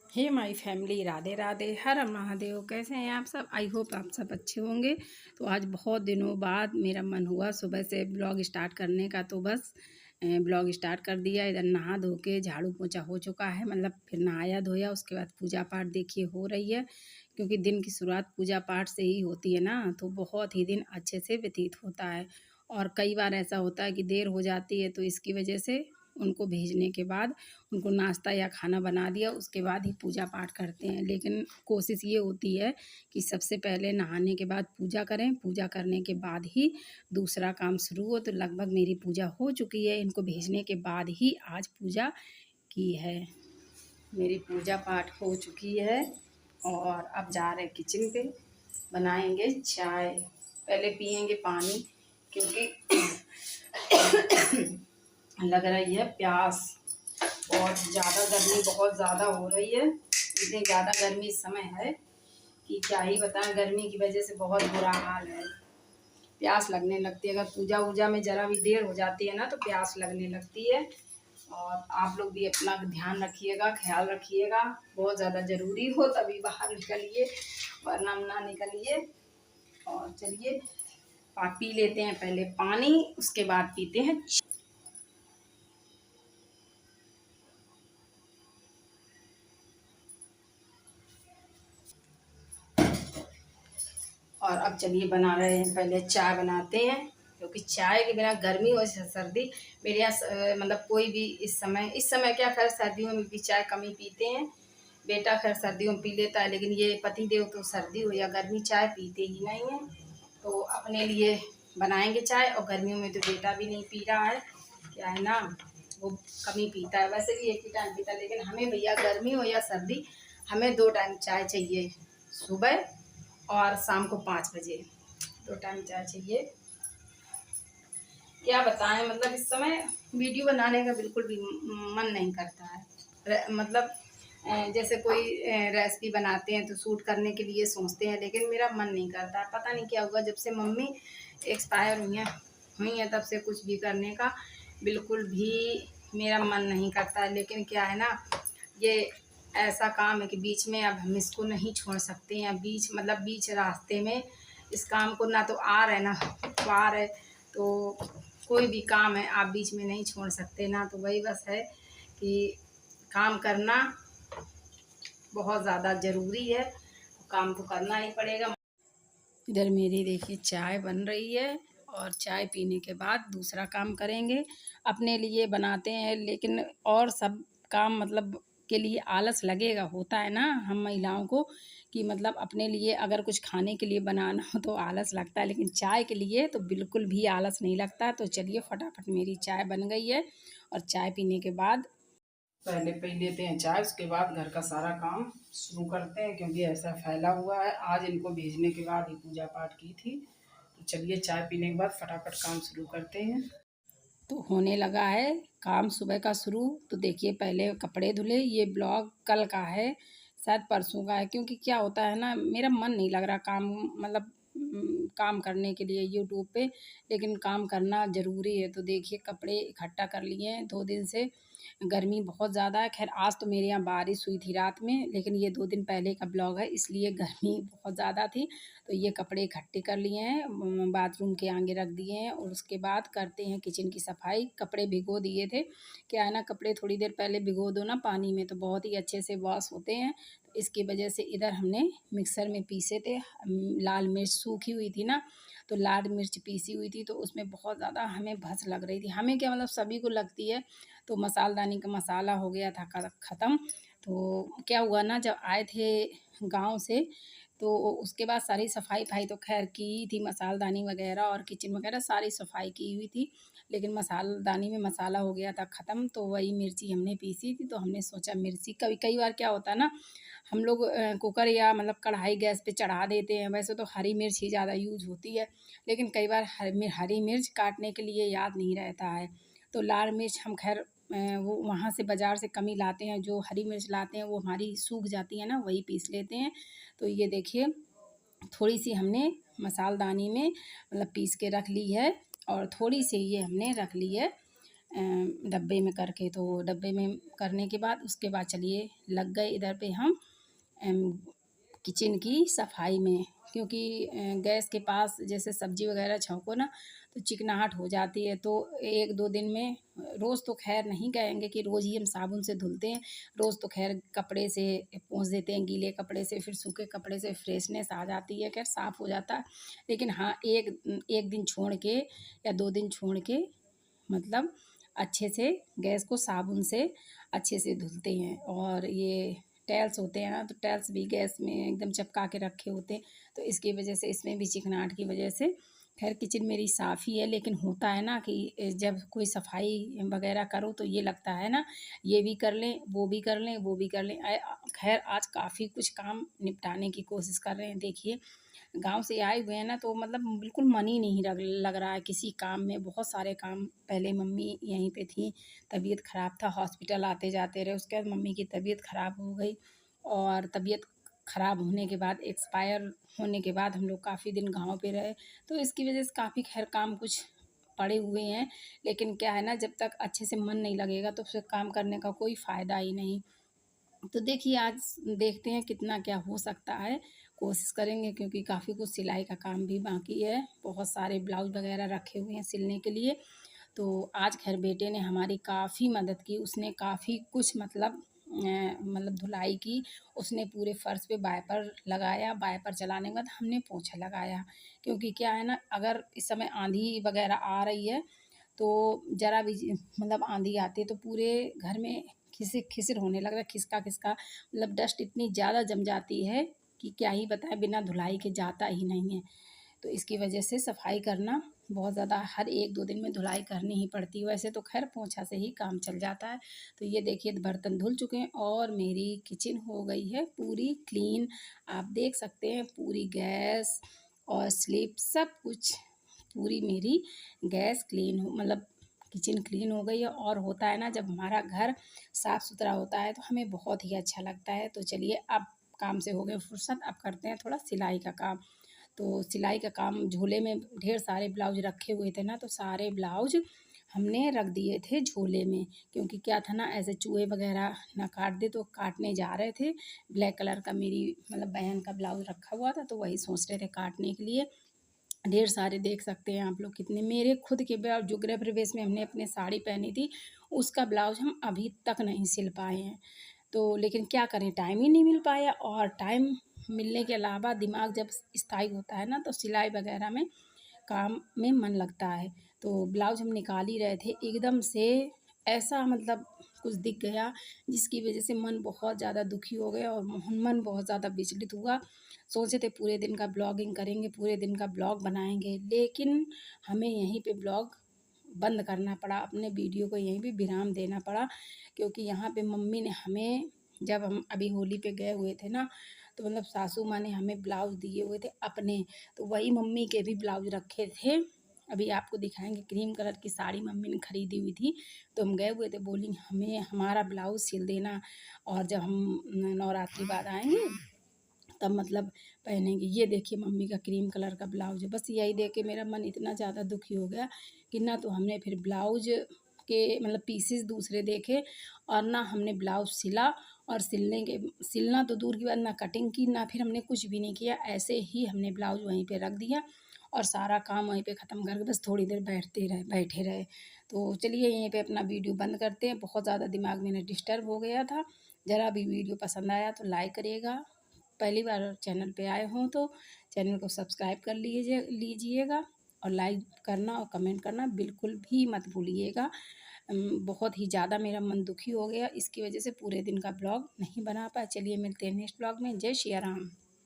Hey my family, Radhe Radhe, हर हर महादेव। कैसे हैं आप सब? आई होप आप सब अच्छे होंगे। तो आज बहुत दिनों बाद मेरा मन हुआ सुबह से ब्लॉग स्टार्ट करने का, तो बस ब्लॉग स्टार्ट कर दिया। इधर नहा धो के झाड़ू पोछा हो चुका है, मतलब फिर नहाया धोया, उसके बाद पूजा पाठ देखिए हो रही है। क्योंकि दिन की शुरुआत पूजा पाठ से ही होती है ना, तो बहुत ही दिन अच्छे से व्यतीत होता है। और कई बार ऐसा होता है कि देर हो जाती है, तो इसकी वजह से उनको भेजने के बाद उनको नाश्ता या खाना बना दिया, उसके बाद ही पूजा पाठ करते हैं। लेकिन कोशिश ये होती है कि सबसे पहले नहाने के बाद पूजा करें, पूजा करने के बाद ही दूसरा काम शुरू हो। तो लगभग मेरी पूजा हो चुकी है, इनको भेजने के बाद ही आज पूजा की है। मेरी पूजा पाठ हो चुकी है और अब जा रहे किचन पे, बनाएंगे चाय। पहले पियेंगे पानी, क्योंकि लग रही है प्यास। और ज़्यादा गर्मी बहुत ज़्यादा हो रही है। इतनी ज़्यादा गर्मी इस समय है कि क्या ही बताएं। गर्मी की वजह से बहुत बुरा हाल है, प्यास लगने लगती है। अगर पूजा वूजा में ज़रा भी देर हो जाती है ना, तो प्यास लगने लगती है। और आप लोग भी अपना ध्यान रखिएगा, ख्याल रखिएगा। बहुत ज़्यादा ज़रूरी हो तभी बाहर निकलिए, वरना ना निकलिए। और चलिए पी लेते हैं पहले पानी, उसके बाद पीते हैं। और अब चलिए बना रहे हैं, पहले चाय बनाते हैं। क्योंकि चाय के बिना गर्मी और सर्दी, मेरे यहाँ मतलब कोई भी इस समय क्या, खैर सर्दियों में भी चाय कम ही पीते हैं। बेटा खैर सर्दियों में पी लेता है, लेकिन ये पति देव तो सर्दी हो या गर्मी चाय पीते ही नहीं है। तो अपने लिए बनाएंगे चाय, और गर्मियों में तो बेटा भी नहीं पी रहा है, क्या है ना, वो कम ही पीता है। वैसे भी एक ही टाइम पीता है, लेकिन हमें भैया गर्मी हो या सर्दी, हमें 2 टाइम चाय चाहिए, सुबह और शाम को 5 बजे 2 टाइम चाय चाहिए। क्या बताएं, मतलब इस समय वीडियो बनाने का बिल्कुल भी मन नहीं करता है। मतलब जैसे कोई रेसिपी बनाते हैं तो शूट करने के लिए सोचते हैं, लेकिन मेरा मन नहीं करता है। पता नहीं क्या हुआ, जब से मम्मी एक्सपायर हुई हैं तब से कुछ भी करने का बिल्कुल भी मेरा मन नहीं करता है। लेकिन क्या है ना, ये ऐसा काम है कि बीच में अब हम इसको नहीं छोड़ सकते हैं। बीच रास्ते में इस काम को ना तो आ रहे ना पार है। तो कोई भी काम है आप बीच में नहीं छोड़ सकते ना। तो वही बस है कि काम करना बहुत ज़्यादा ज़रूरी है, तो काम तो करना ही पड़ेगा। इधर मेरी देखिए चाय बन रही है, और चाय पीने के बाद दूसरा काम करेंगे। अपने लिए बनाते हैं, लेकिन और सब काम मतलब के लिए आलस लगेगा, होता है ना हम महिलाओं को, कि मतलब अपने लिए अगर कुछ खाने के लिए बनाना हो तो आलस लगता है, लेकिन चाय के लिए तो बिल्कुल भी आलस नहीं लगता। तो चलिए फटाफट मेरी चाय बन गई है, और चाय पीने के बाद पहले पी लेते हैं चाय, उसके बाद घर का सारा काम शुरू करते हैं। क्योंकि ऐसा फैला हुआ है, आज इनको भेजने के बाद ही पूजा पाठ की थी। तो चलिए चाय पीने के बाद फटाफट काम शुरू करते हैं। तो होने लगा है काम सुबह का शुरू। तो देखिए पहले कपड़े धुले, ये ब्लॉग कल का है, शायद परसों का है। क्योंकि क्या होता है ना, मेरा मन नहीं लग रहा काम, मतलब काम करने के लिए यूट्यूब पे, लेकिन काम करना ज़रूरी है। तो देखिए कपड़े इकट्ठा कर लिए हैं 2 दिन से। गर्मी बहुत ज़्यादा है। खैर आज तो मेरे यहाँ बारिश हुई थी रात में, लेकिन ये 2 दिन पहले का ब्लॉग है, इसलिए गर्मी बहुत ज़्यादा थी। तो ये कपड़े इकट्ठे कर लिए हैं, बाथरूम के आगे रख दिए हैं, और उसके बाद करते हैं किचन की सफाई। कपड़े भिगो दिए थे, क्या है ना, कपड़े थोड़ी देर पहले भिगो दो ना पानी में, तो बहुत ही अच्छे से वॉश होते हैं। तो इसकी वजह से इधर हमने मिक्सर में पीसे थे। लाल मिर्च सूखी हुई थी ना, तो लाल मिर्च पीसी हुई थी, तो उसमें बहुत ज़्यादा हमें भस लग रही थी। हमें क्या, मतलब सभी को लगती है। तो मसालदानी का मसाला हो गया था ख़त्म। तो क्या हुआ ना, जब आए थे गाँव से, तो उसके बाद सारी सफाई-वफाई तो ख़ैर की ही थी, मसालदानी वग़ैरह और किचन वग़ैरह सारी सफाई की हुई थी। लेकिन मसालदानी में मसाला हो गया था ख़त्म, तो वही मिर्ची हमने पीसी थी। तो हमने सोचा मिर्ची, कभी कई बार क्या होता है ना, हम लोग कुकर या मतलब कढ़ाई गैस पे चढ़ा देते हैं। वैसे तो हरी मिर्च ही ज़्यादा यूज़ होती है, लेकिन कई बार हरी मिर्च काटने के लिए याद नहीं रहता है। तो लाल मिर्च हम खैर वो वहाँ से बाज़ार से कम ही लाते हैं। जो हरी मिर्च लाते हैं वो हमारी सूख जाती है ना, वही पीस लेते हैं। तो ये देखिए थोड़ी-सी हमने मसालदानी में मतलब पीस के रख ली है, और थोड़ी-सी ये हमने रख ली है डब्बे में करके। तो डब्बे में करने के बाद उसके बाद चलिए लग गए इधर पे हम किचन की सफाई में, क्योंकि गैस के पास जैसे सब्जी वगैरह छौंको ना तो चिकनाहट हो जाती है। तो 1-2 दिन में, रोज़ तो खैर नहीं कहेंगे कि रोज़ ही हम साबुन से धुलते हैं, रोज़ तो खैर कपड़े से पोंछ देते हैं, गीले कपड़े से, फिर सूखे कपड़े से फ्रेशनेस आ जाती है, खैर साफ़ हो जाता है। लेकिन हाँ, एक दिन छोड़ के या 2 दिन छोड़ के मतलब अच्छे से गैस को साबुन से अच्छे से धुलते हैं। और ये टाइल्स होते हैं ना, तो टाइल्स भी गैस में एकदम चिपका के रखे होते हैं, तो इसकी वजह से इसमें भी चिकनाहट की वजह से खैर किचन मेरी साफ़ ही है। लेकिन होता है ना कि जब कोई सफाई वगैरह करो तो ये लगता है ना, ये भी कर लें, वो भी कर लें, वो भी कर लें। खैर आज काफ़ी कुछ काम निपटाने की कोशिश कर रहे हैं। देखिए गाँव से आए हुए हैं ना, तो मतलब बिल्कुल मन ही नहीं लग रहा है किसी काम में। बहुत सारे काम, पहले मम्मी यहीं पे थी, तबीयत ख़राब था, हॉस्पिटल आते जाते रहे। उसके बाद मम्मी की तबीयत ख़राब हो गई, और तबीयत ख़राब होने के बाद, एक्सपायर होने के बाद हम लोग काफ़ी दिन गाँव पे रहे। तो इसकी वजह से काफ़ी खैर काम कुछ पड़े हुए हैं। लेकिन क्या है ना, जब तक अच्छे से मन नहीं लगेगा तो फिर काम करने का कोई फ़ायदा ही नहीं। तो देखिए आज देखते हैं कितना क्या हो सकता है, कोशिश करेंगे, क्योंकि काफ़ी कुछ सिलाई का काम भी बाकी है, बहुत सारे ब्लाउज वगैरह रखे हुए हैं सिलने के लिए। तो आज खैर बेटे ने हमारी काफ़ी मदद की, उसने काफ़ी कुछ मतलब धुलाई की। उसने पूरे फ़र्श पे वाइपर लगाया, वाइपर चलाने के बाद हमने पोंछा लगाया। क्योंकि क्या है ना, अगर इस समय आंधी वगैरह आ रही है तो ज़रा भी मतलब आंधी आती है तो पूरे घर में खिसिर होने लग रहा है, खिसका-खिसका, मतलब डस्ट इतनी ज़्यादा जम जाती है कि क्या ही बताएँ, बिना धुलाई के जाता ही नहीं है। तो इसकी वजह से सफाई करना बहुत ज़्यादा, हर 1-2 दिन में धुलाई करनी ही पड़ती है। वैसे तो खैर पोंछा से ही काम चल जाता है। तो ये देखिए बर्तन धुल चुके हैं और मेरी किचन हो गई है पूरी क्लीन। आप देख सकते हैं पूरी गैस और स्लिप सब कुछ, पूरी मेरी गैस क्लीन हो मतलब किचन क्लीन हो गई है। और होता है ना, जब हमारा घर साफ़ सुथरा होता है तो हमें बहुत ही अच्छा लगता है। तो चलिए अब काम से हो गए फुर्सत, अब करते हैं थोड़ा सिलाई का काम। तो सिलाई का काम, झोले में ढेर सारे ब्लाउज रखे हुए थे ना, तो सारे ब्लाउज हमने रख दिए थे झोले में। क्योंकि क्या था ना, ऐसे चूहे वगैरह ना काट दे, तो काटने जा रहे थे। ब्लैक कलर का मेरी मतलब बहन का ब्लाउज रखा हुआ था, तो वही सोच रहे थे काटने के लिए। ढेर सारे देख सकते हैं आप लोग कितने, मेरे खुद के ब्लाउज जो गृह प्रवेश में हमने अपने साड़ी पहनी थी, उसका ब्लाउज हम अभी तक नहीं सिल पाए हैं। तो लेकिन क्या करें, टाइम ही नहीं मिल पाया। और टाइम मिलने के अलावा दिमाग जब स्थायी होता है ना, तो सिलाई वगैरह में काम में मन लगता है। तो ब्लाउज हम निकाल ही रहे थे, एकदम से ऐसा मतलब कुछ दिख गया, जिसकी वजह से मन बहुत ज़्यादा दुखी हो गया और मन बहुत ज़्यादा विचलित हुआ। सोचे थे पूरे दिन का ब्लॉगिंग करेंगे, पूरे दिन का ब्लॉग बनाएँगे, लेकिन हमें यहीं पे ब्लॉग बंद करना पड़ा, अपने वीडियो को यहीं पे विराम देना पड़ा। क्योंकि यहाँ पे मम्मी ने हमें, जब हम अभी होली पे गए हुए थे ना, तो मतलब सासू माँ ने हमें ब्लाउज़ दिए हुए थे अपने, तो वही मम्मी के भी ब्लाउज़ रखे थे। अभी आपको दिखाएँगे, क्रीम कलर की साड़ी मम्मी ने खरीदी हुई थी, तो हम गए हुए थे, बोली हमें हमारा ब्लाउज़ सिल देना, और जब हम नवरात्रि बाद आएँगे तब मतलब पहनेंगे। ये देखिए मम्मी का क्रीम कलर का ब्लाउज़ है। बस यही देख के मेरा मन इतना ज़्यादा दुखी हो गया कि ना तो हमने फिर ब्लाउज़ के मतलब पीसेस दूसरे देखे, और ना हमने ब्लाउज़ सिला। और सिलना तो दूर की बात, ना कटिंग की, ना फिर हमने कुछ भी नहीं किया। ऐसे ही हमने ब्लाउज़ वहीं पे रख दिया और सारा काम वहीं पे ख़त्म करके बस थोड़ी देर बैठे रहे। तो चलिए यहीं पे अपना वीडियो बंद करते हैं। बहुत ज़्यादा दिमाग मेरा डिस्टर्ब हो गया था। ज़रा भी वीडियो पसंद आया तो लाइक करिएगा। पहली बार चैनल पे आए हों तो चैनल को सब्सक्राइब कर लीजिएगा, और लाइक करना और कमेंट करना बिल्कुल भी मत भूलिएगा। बहुत ही ज़्यादा मेरा मन दुखी हो गया, इसकी वजह से पूरे दिन का ब्लॉग नहीं बना पाया। चलिए मिलते हैं नेक्स्ट ब्लॉग में। जय सिया राम।